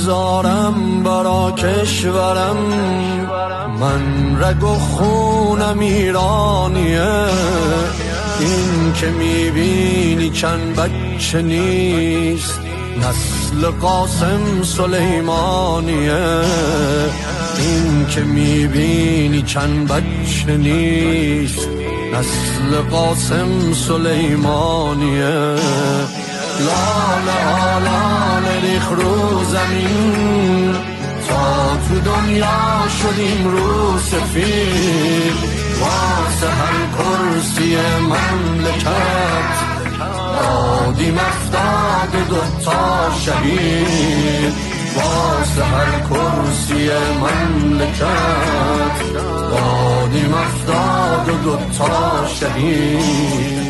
بگذارم برا کشورم، من رگ و خونم ایرانیه. این که میبینی چند بچه نیست، نسل قاسم سلیمانیه. این که میبینی چند بچه نیست، نسل قاسم سلیمانیه. لاله لاله ریخ رو زمین، تا تو دنیا شدیم رو سفید. واسه هر کرسی مملکت دادیم 72 شهید. واسه هر کرسی مملکت دادیم 72 شهید.